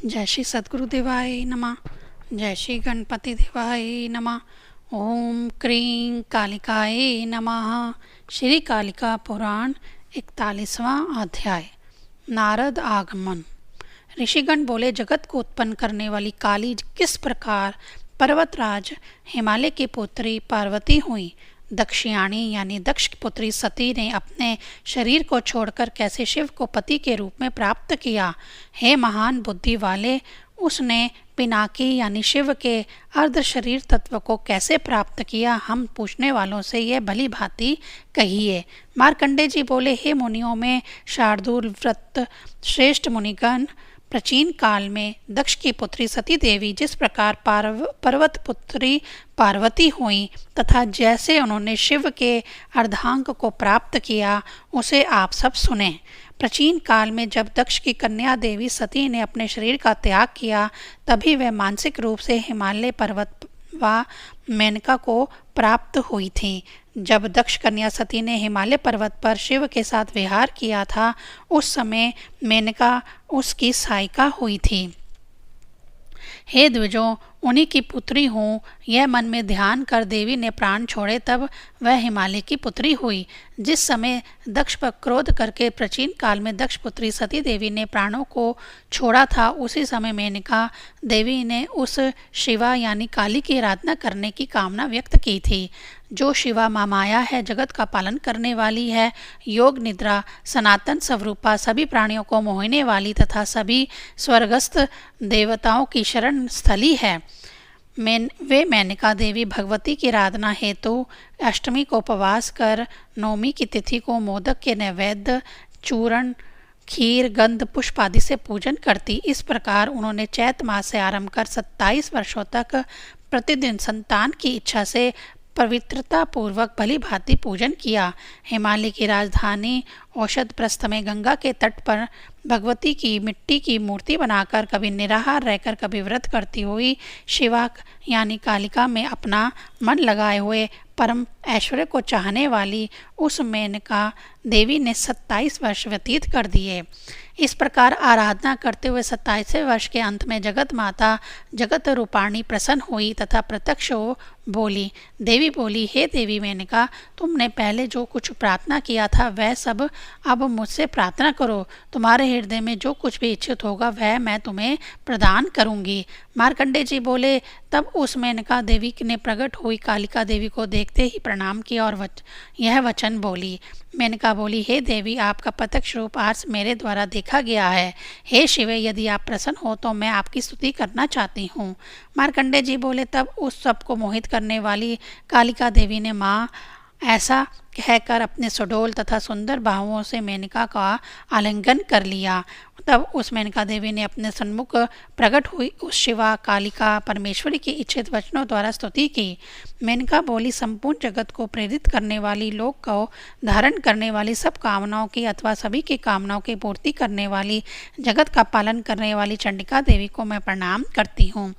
जय श्री सद्गुरु देवाय नमः। जय श्री गणपति देवाय नमः। ओम क्रीं कालिकाय नमः। श्री कालिका पुराण 41वां अध्याय। नारद आगमन। ऋषिगण बोले, जगत को उत्पन्न करने वाली काली किस प्रकार पर्वतराज हिमालय की पुत्री पार्वती हुई। दक्षियाणी यानी दक्ष की पुत्री सती ने अपने शरीर को छोड़कर कैसे शिव को पति के रूप में प्राप्त किया। हे महान बुद्धि वाले, उसने पिनाकी यानी शिव के अर्ध शरीर तत्व को कैसे प्राप्त किया, हम पूछने वालों से यह भली भांति कहिए। मार्कंडे जी बोले, हे मुनियों में शार्दूल व्रत श्रेष्ठ मुनिगण, प्राचीन काल में दक्ष की पुत्री सती देवी जिस प्रकार पर्वत पुत्री पार्वती हुई तथा जैसे उन्होंने शिव के अर्धांग को प्राप्त किया, उसे आप सब सुने। प्राचीन काल में जब दक्ष की कन्या देवी सती ने अपने शरीर का त्याग किया, तभी वह मानसिक रूप से हिमालय पर्वत व मेनका को प्राप्त हुई थी। जब दक्ष कन्या सती ने हिमालय पर्वत पर शिव के साथ विहार किया था, उस समय मेनका उसकी सहायिका हुई थी। हे द्विजों, उन्हीं की पुत्री हूँ, यह मन में ध्यान कर देवी ने प्राण छोड़े, तब वह हिमालय की पुत्री हुई। जिस समय दक्ष पर क्रोध करके प्राचीन काल में दक्ष पुत्री सती देवी ने प्राणों को छोड़ा था, उसी समय मेनका देवी ने उस शिवा यानी काली की आराधना करने की कामना व्यक्त की थी। जो शिवा माया है, जगत का पालन करने वाली है, योग निद्रा सनातन स्वरूपा, सभी प्राणियों को मोहने वाली तथा सभी स्वर्गस्थ देवताओं की शरण स्थली है। वे मेनका देवी भगवती की आराधना हेतु अष्टमी को उपवास कर नवमी की तिथि को मोदक के नैवेद्य, चूर्ण, खीर, गंध, पुष्प आदि से पूजन करती। इस प्रकार उन्होंने चैत मास से आरंभ कर 27 वर्षों तक प्रतिदिन संतान की इच्छा से पवित्रता पूर्वक भली भांति पूजन किया। हिमालय की राजधानी औषध प्रस्थ में गंगा के तट पर भगवती की मिट्टी की मूर्ति बनाकर कभी निराहार रहकर कभी व्रत करती हुई शिवा यानी कालिका में अपना मन लगाए हुए परम ऐश्वर्य को चाहने वाली उस मेनका देवी ने 27 वर्ष व्यतीत कर दिए। इस प्रकार आराधना करते हुए 27वें वर्ष के अंत में जगत माता जगत रूपाणी प्रसन्न हुई तथा प्रत्यक्ष हो बोली। देवी बोली, हे देवी मेनका, तुमने पहले जो कुछ प्रार्थना किया था वह सब अब मुझसे प्रार्थना करो। तुम्हारे हृदय में जो कुछ भी इच्छित होगा वह मैं तुम्हें प्रदान करूंगी। मार्कंडे जी बोले, तब उस मेनका देवी ने प्रकट हुई कालिका देवी को देखते ही प्रणाम किया और यह वचन बोली। मेनका बोली, हे देवी, आपका प्रत्यक्ष रूप आज मेरे द्वारा देखा गया है। हे शिव, यदि आप प्रसन्न हो तो मैं आपकी स्तुति करना चाहती हूँ। मार्कंडे जी बोले, तब उस सबको मोहित करने वाली कालिका देवी ने माँ ऐसा कहकर अपने सुडोल तथा सुंदर बाहुओं से मेनका का आलिंगन कर लिया। तब उस मेनका देवी ने अपने सन्मुख प्रकट हुई उस शिवा कालिका परमेश्वरी की इच्छित वचनों द्वारा स्तुति की। मेनका बोली, संपूर्ण जगत को प्रेरित करने वाली, लोक को धारण करने वाली, सब कामनाओं की अथवा सभी की कामनाओं की पूर्ति करने वाली, जगत का पालन करने वाली चंडिका देवी को मैं प्रणाम करती हूँ।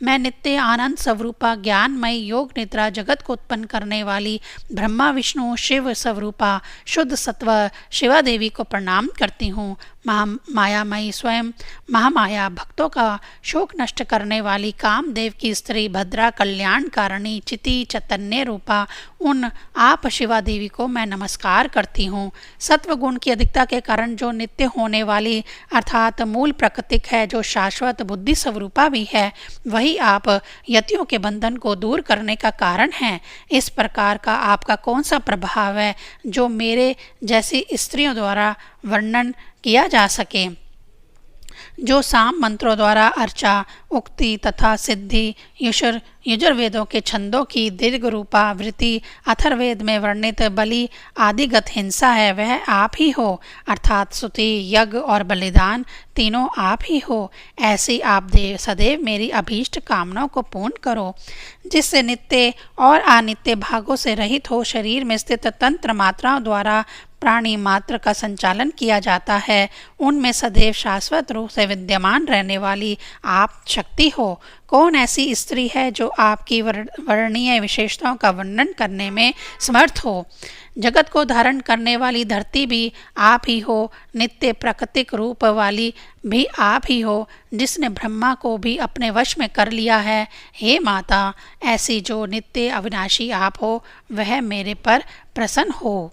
मैं नित्य आनंद स्वरूपा ज्ञानमय योग निद्रा जगत को उत्पन्न करने वाली ब्रह्मा विष्णु शिव स्वरूपा शुद्ध सत्व शिवा देवी को प्रणाम करती हूँ। मायामयी स्वयं महामाया भक्तों का शोक नष्ट करने वाली कामदेव की स्त्री भद्रा कल्याण कारिणी चिति चैतन्य रूपा उन आप शिवा देवी को मैं नमस्कार करती हूँ। सत्व गुण की अधिकता के कारण जो नित्य होने वाली अर्थात मूल प्राकृतिक है, जो शाश्वत बुद्धि स्वरूपा भी है, वही आप यतियों के बंधन को दूर करने का कारण है। इस प्रकार का आपका कौन सा प्रभाव है जो मेरे जैसी स्त्रियों द्वारा वर्णन किया जा सके। जो साम मंत्रों द्वारा अर्चा उक्ति तथा सिद्धि यजुर्वेदों के छंदों की दीर्घ रूपा वृत्ति अथर्ववेद में वर्णित बलि आदिगत हिंसा है, वह आप ही हो, अर्थात स्तुति यज्ञ और बलिदान तीनों आप ही हो। ऐसी आप सदैव मेरी अभीष्ट कामनाओं को पूर्ण करो, जिससे नित्य और अनित्य भागों से रहित हो शरीर में स्थित तंत्र मात्राओं द्वारा प्राणी मात्र का संचालन किया जाता है, उनमें सदैव शाश्वत रूप से विद्यमान रहने वाली आप शक्ति हो। कौन ऐसी स्त्री है जो आपकी वर्णनीय विशेषताओं का वर्णन करने में समर्थ हो? जगत को धारण करने वाली धरती भी आप ही हो, नित्य प्राकृतिक रूप वाली भी आप ही हो, जिसने ब्रह्मा को भी अपने वश में कर लिया है। हे माता, ऐसी जो नित्य अविनाशी आप हो, वह मेरे पर प्रसन्न हो।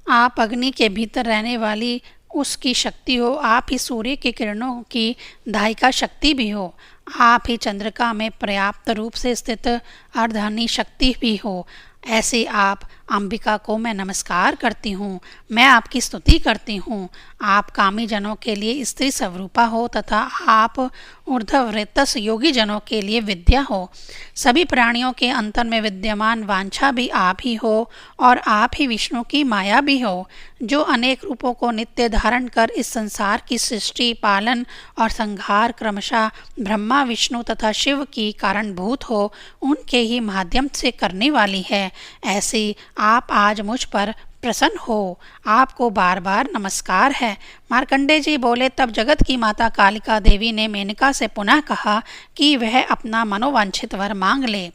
आप अग्नि के भीतर रहने वाली उसकी शक्ति हो, आप ही सूर्य की किरणों की दायिका शक्ति भी हो, आप ही चंद्रिका में पर्याप्त रूप से स्थित अर्धानी शक्ति भी हो। ऐसे आप अंबिका को मैं नमस्कार करती हूँ, मैं आपकी स्तुति करती हूँ। आप कामी जनों के लिए स्त्री स्वरूपा हो तथा आप ऊर्ध्वरेतस योगी जनों के लिए विद्या हो। सभी प्राणियों के अंतर में विद्यमान वांछा भी आप ही हो और आप ही विष्णु की माया भी हो, जो अनेक रूपों को नित्य धारण कर इस संसार की सृष्टि, पालन और संहार क्रमशः ब्रह्मा, विष्णु तथा शिव की कारणभूत हो, उनके ही माध्यम से करने वाली है। ऐसी आप आज मुझ पर प्रसन्न हो। आपको बार बार नमस्कार है। मार्कंडेय जी बोले, तब जगत की माता कालिका देवी ने मेनका से पुनः कहा कि वह अपना मनोवांछित वर मांग ले।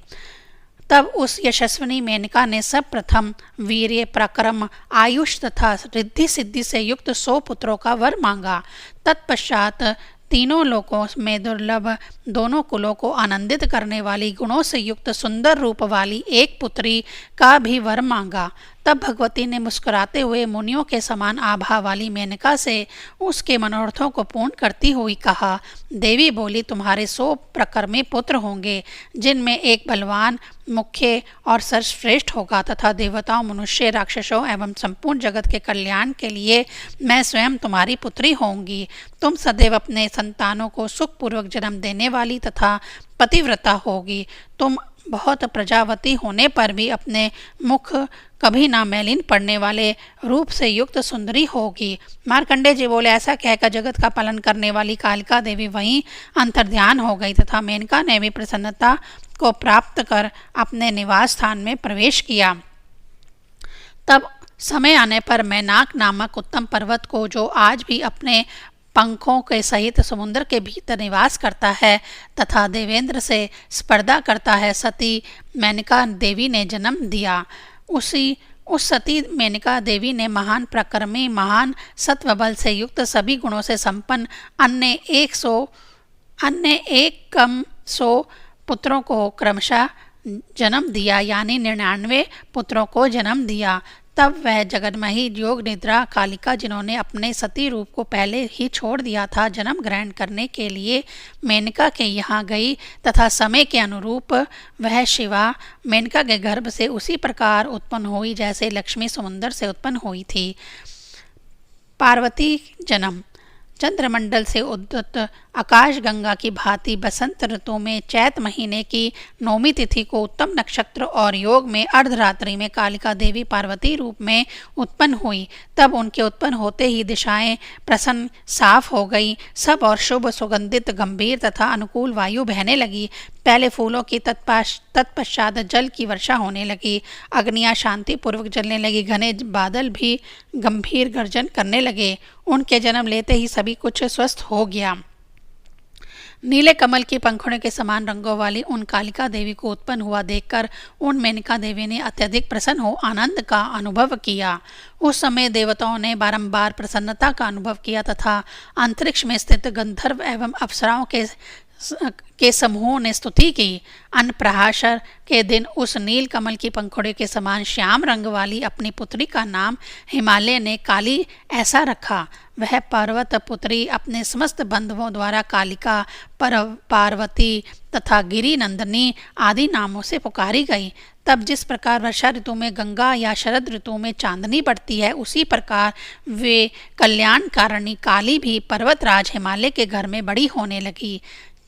तब उस यशस्विनी मेनका ने सब प्रथम वीर्य, पराक्रम, आयुष तथा रिद्धि सिद्धि से युक्त 100 पुत्रों का वर मांगा। तत्पश्चात तीनों लोकों में दुर्लभ, दोनों कुलों को आनंदित करने वाली, गुणों से युक्त सुंदर रूप वाली एक पुत्री का भी वर मांगा। तब भगवती ने मुस्कुराते हुए मुनियों के समान आभा वाली मेनका से उसके मनोरथों को पूर्ण करती हुई कहा। देवी बोली, तुम्हारे 100 प्रकर्मी पुत्र होंगे, जिनमें एक बलवान, मुख्य और सर्वश्रेष्ठ होगा तथा देवताओं, मनुष्य, राक्षसों एवं संपूर्ण जगत के कल्याण के लिए मैं स्वयं तुम्हारी पुत्री होंगी। तुम सदैव अपने संतानों को सुखपूर्वक जन्म देने वाली तथा पतिव्रता होगी। तुम बहुत प्रजावती होने पर भी अपने मुख कभी ना मैलिन पड़ने वाले रूप से युक्त सुंदरी होगी। मार्कंडेय जी बोले, ऐसा कहकर जगत का पालन करने वाली कालिका देवी वहीं अंतर्ध्यान हो गई तथा मेनका ने भी प्रसन्नता को प्राप्त कर अपने निवास स्थान में प्रवेश किया। तब समय आने पर मैनाक नामक उत्तम पर्वत को, जो आज भी अपने पंखों के सहित समुद्र के भीतर निवास करता है तथा देवेंद्र से स्पर्धा करता है, सती मेनका देवी ने जन्म दिया। उस सती मेनका देवी ने महान प्रकर्मी, महान सत्वबल से युक्त, सभी गुणों से संपन्न अन्य 100 पुत्रों को क्रमशः जन्म दिया, यानी 99 पुत्रों को जन्म दिया। तब वह जगन्मयी योग निद्रा कालिका, जिन्होंने अपने सती रूप को पहले ही छोड़ दिया था, जन्म ग्रहण करने के लिए मेनका के यहाँ गई तथा समय के अनुरूप वह शिवा मेनका के गर्भ से उसी प्रकार उत्पन्न हुई जैसे लक्ष्मी समुद्र से उत्पन्न हुई थी। पार्वती जन्म। चंद्रमंडल से उद्धत आकाश गंगा की भांति बसंत ऋतु में चैत महीने की 9वीं तिथि को उत्तम नक्षत्र और योग में अर्धरात्रि में कालिका देवी पार्वती रूप में उत्पन्न हुई। तब उनके उत्पन्न होते ही दिशाएं प्रसन्न साफ हो गई, सब और शुभ, सुगंधित, गंभीर तथा अनुकूल वायु बहने लगी। पहले फूलों की तत्पश्चात जल की वर्षा होने लगी, अग्नियां शांतिपूर्वक जलने लगी, घने बादल भी गंभीर गर्जन करने लगे। उनके जन्म लेते ही सभी कुछ स्वस्थ हो गया। नीले कमल की पंखुड़ियों के समान रंगों वाली उन कालिका देवी को उत्पन्न हुआ देखकर उन मेनका देवी ने अत्यधिक प्रसन्न हो आनंद का अनुभव किया। उस समय देवताओं ने बारंबार प्रसन्नता का अनुभव किया तथा अंतरिक्ष में स्थित गंधर्व एवं अप्सराओं के समूहों ने स्तुति की। अन्नप्राशन के दिन उस नील कमल की पंखुड़ी के समान श्याम रंग वाली अपनी पुत्री का नाम हिमालय ने काली ऐसा रखा। वह पर्वत पुत्री अपने समस्त बंधुओं द्वारा कालिका, पार्वती तथा गिरी नंदिनी आदि नामों से पुकारी गई। तब जिस प्रकार वर्षा ऋतु में गंगा या शरद ऋतु में चांदनी बढ़ती है, उसी प्रकार वे कल्याणकारिणी काली भी पर्वतराज हिमालय के घर में बड़ी होने लगी।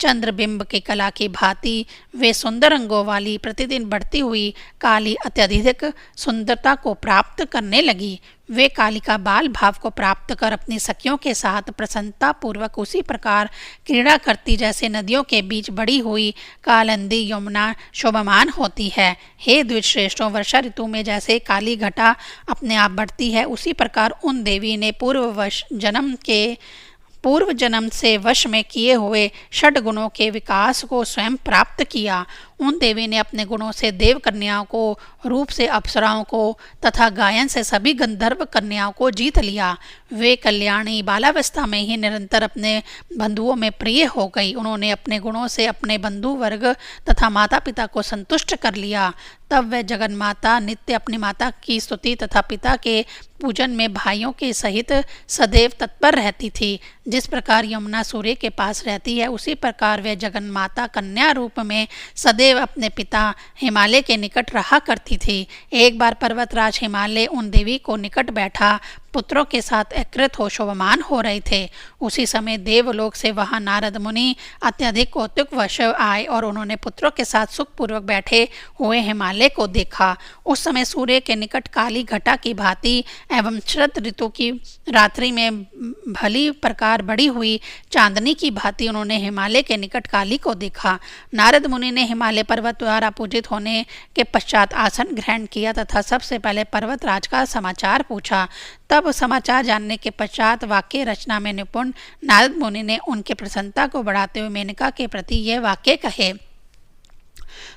चंद्रबिंब की कला की भांति वे सुंदर अंगों वाली प्रतिदिन बढ़ती हुई काली अत्यधिक सुंदरता को प्राप्त करने लगी। वे कालिका बाल भाव को प्राप्त कर अपनी सखियों के साथ प्रसन्नता पूर्वक उसी प्रकार क्रीड़ा करती जैसे नदियों के बीच बढ़ी हुई कालिंदी यमुना शोभमान होती है। हे द्विजश्रेष्ठों, वर्षा ऋतु में जैसे काली घटा अपने आप बढ़ती है, उसी प्रकार उन देवी ने पूर्व जन्म से वश में किए हुए षड गुणों के विकास को स्वयं प्राप्त किया। उन देवी ने अपने गुणों से देव कन्याओं को, रूप से अप्सराओं को तथा गायन से सभी गंधर्व कन्याओं को जीत लिया। वे कल्याणी बालावस्था में ही निरंतर अपने बंधुओं में प्रिय हो गई। उन्होंने अपने गुणों से अपने बंधु वर्ग तथा माता पिता को संतुष्ट कर लिया। तब वह जगन्माता नित्य अपनी माता की स्तुति तथा पिता के पूजन में भाइयों के सहित सदैव तत्पर रहती थी। जिस प्रकार यमुना सूर्य के पास रहती है, उसी प्रकार वह जगन्माता कन्या रूप में सदैव अपने पिता हिमालय के निकट रहा करती थी। एक बार पर्वतराज हिमालय उन देवी को निकट बैठा पुत्रों के साथ एकृत हो शोभमान हो रहे थे। उसी समय देवलोक से वहां नारद मुनि अत्यधिक कौतुकवश आए और उन्होंने पुत्रों के साथ सुखपूर्वक बैठे हुए हिमालय को देखा। उस समय सूर्य के निकट काली घटा की भांति एवं शरद ऋतु की रात्रि में भली प्रकार बढ़ी हुई चांदनी की भांति उन्होंने हिमालय के निकट काली को देखा। नारद मुनि ने हिमालय पर्वत द्वारा पूजित होने के पश्चात आसन ग्रहण किया तथा सबसे पहले पर्वतराज का समाचार पूछा। तब समाचार जानने के पश्चात वाक्य रचना में निपुण नारद मुनि ने उनकी प्रसन्नता को बढ़ाते हुए मेनका के प्रति यह वाक्य कहे।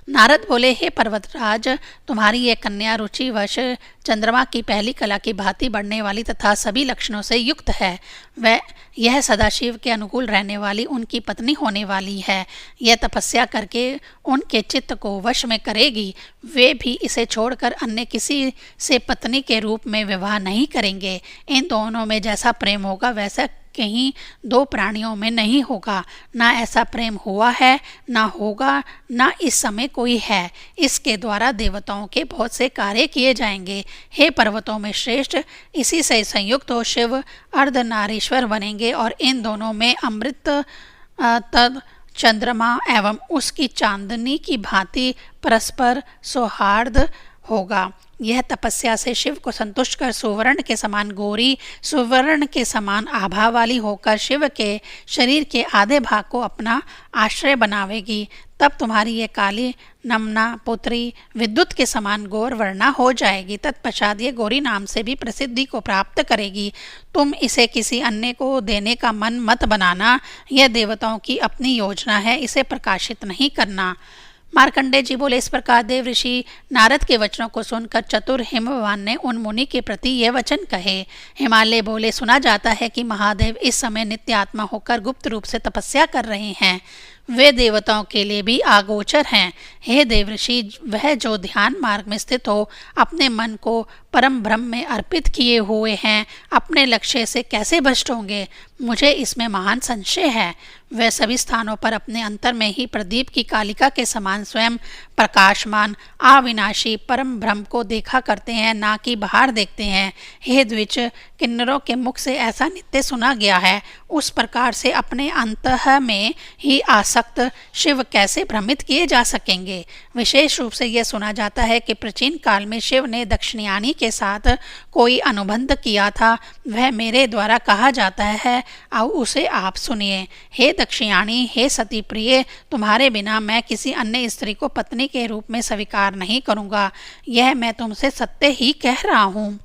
नारद बोले, हे पर्वतराज, तुम्हारी यह कन्या रुचिवश चंद्रमा की पहली कला की भांति बढ़ने वाली तथा सभी लक्षणों से युक्त है। वह यह सदाशिव के अनुकूल रहने वाली उनकी पत्नी होने वाली है। यह तपस्या करके उनके चित्त को वश में करेगी। वे भी इसे छोड़कर अन्य किसी से पत्नी के रूप में विवाह नहीं करेंगे। इन दोनों में जैसा प्रेम होगा वैसा कहीं दो प्राणियों में नहीं होगा। ना ऐसा प्रेम हुआ है, ना होगा, ना इस समय कोई है। इसके द्वारा देवताओं के बहुत से कार्य किए जाएंगे। हे पर्वतों में श्रेष्ठ, इसी से संयुक्त हो शिव अर्धनारीश्वर बनेंगे और इन दोनों में अमृत तद चंद्रमा एवं उसकी चांदनी की भांति परस्पर सौहार्द होगा। यह तपस्या से शिव को संतुष्ट कर सुवर्ण के समान गोरी, सुवर्ण के समान आभा वाली होकर शिव के शरीर के आधे भाग को अपना आश्रय बनावेगी। तब तुम्हारी ये काली नमना पुत्री विद्युत के समान गौर वर्णा हो जाएगी। तत्पश्चात ये गौरी नाम से भी प्रसिद्धि को प्राप्त करेगी। तुम इसे किसी अन्य को देने का मन मत बनाना। यह देवताओं की अपनी योजना है, इसे प्रकाशित नहीं करना। मार्कंडेय जी बोले, इस प्रकार देव ऋषि नारद के वचनों को सुनकर चतुर हिमवान ने उन मुनि के प्रति ये वचन कहे। हिमालय बोले, सुना जाता है कि महादेव इस समय नित्य आत्मा होकर गुप्त रूप से तपस्या कर रहे हैं। वे देवताओं के लिए भी आगोचर हैं। हे देवऋषि, वह जो ध्यान मार्ग में स्थित हो, अपने मन को परम ब्रह्म में अर्पित किए हुए हैं, अपने लक्ष्य से कैसे भ्रष्ट होंगे? मुझे इसमें महान संशय है। वह सभी स्थानों पर अपने अंतर में ही प्रदीप की कालिका के समान स्वयं प्रकाशमान अविनाशी परम ब्रह्म को देखा करते हैं, ना कि बाहर देखते हैं। हे द्विज, किन्नरों के मुख से ऐसा नित्य सुना गया है, उस प्रकार से अपने अंतः में ही आसक्त शिव कैसे भ्रमित किए जा सकेंगे? विशेष रूप से यह सुना जाता है कि प्राचीन काल में शिव ने दक्षिणायनी के साथ कोई अनुबंध किया था। वह मेरे द्वारा कहा जाता है, और उसे आप सुनिए। हे दक्षिणायनी, हे सती प्रिय, तुम्हारे बिना मैं किसी अन्य स्त्री को पत्नी के रूप में स्वीकार नहीं करूँगा। यह मैं तुमसे सत्य ही कह रहा हूँ।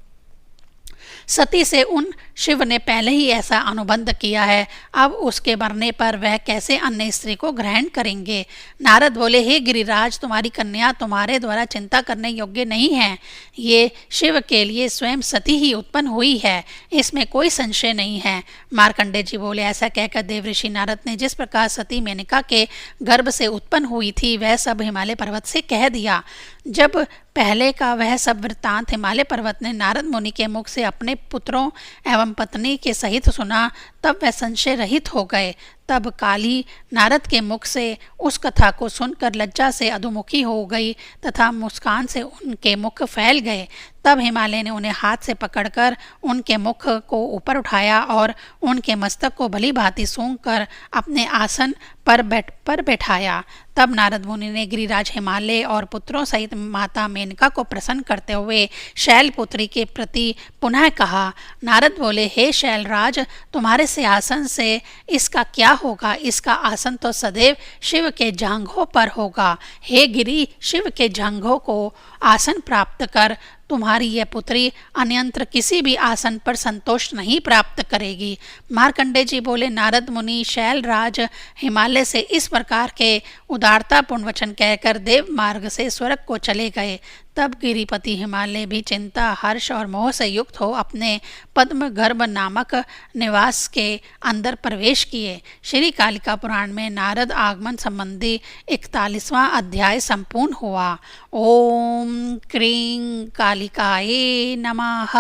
सती से उन शिव ने पहले ही ऐसा अनुबंध किया है, अब उसके मरने पर वह कैसे अन्य स्त्री को ग्रहण करेंगे? नारद बोले, हे गिरिराज, तुम्हारी कन्या तुम्हारे द्वारा चिंता करने योग्य नहीं है। ये शिव के लिए स्वयं सती ही उत्पन्न हुई है, इसमें कोई संशय नहीं है। मार्कंडेय जी बोले, ऐसा कहकर देवऋषि नारद ने जिस प्रकार सती मेनका के गर्भ से उत्पन्न हुई थी, वह सब हिमालय पर्वत से कह दिया। जब पहले का वह सब वृत्तांत हिमालय पर्वत ने नारद मुनि के मुख से अपने पुत्रों एवं पत्नी के सहित सुना, तब वह संशय रहित हो गए। तब काली नारद के मुख से उस कथा को सुनकर लज्जा से अधोमुखी हो गई तथा मुस्कान से उनके मुख फैल गए। तब हिमालय ने उन्हें हाथ से पकड़कर उनके मुख को ऊपर उठाया और उनके मस्तक को भली भांति सूंघकर अपने आसन पर बैठाया। तब नारद मुनि ने गिरिराज हिमालय और पुत्रों सहित माता मेनका को प्रसन्न करते हुए शैलपुत्री के प्रति पुनः कहा। नारद बोले, हे शैलराज, तुम्हारे सिंहासन से इसका क्या होगा? इसका आसन तो सदैव शिव के जांघों पर होगा। हे गिरि, शिव के जांघों को आसन प्राप्त कर तुम्हारी यह पुत्री अन्यंत्र किसी भी आसन पर संतोष नहीं प्राप्त करेगी। मार्कंडेय जी बोले, नारद मुनि शैलराज हिमालय से इस प्रकार के उदारतापूर्ण वचन कहकर देव मार्ग से स्वर्ग को चले गए। तब गिरिपति हिमालय भी चिंता, हर्ष और मोह से युक्त हो अपने पद्म गर्भ नामक निवास के अंदर प्रवेश किए। श्री कालिका पुराण में नारद आगमन संबंधी 41वां अध्याय संपूर्ण हुआ। ओम क्रीं कालिकाये नमः।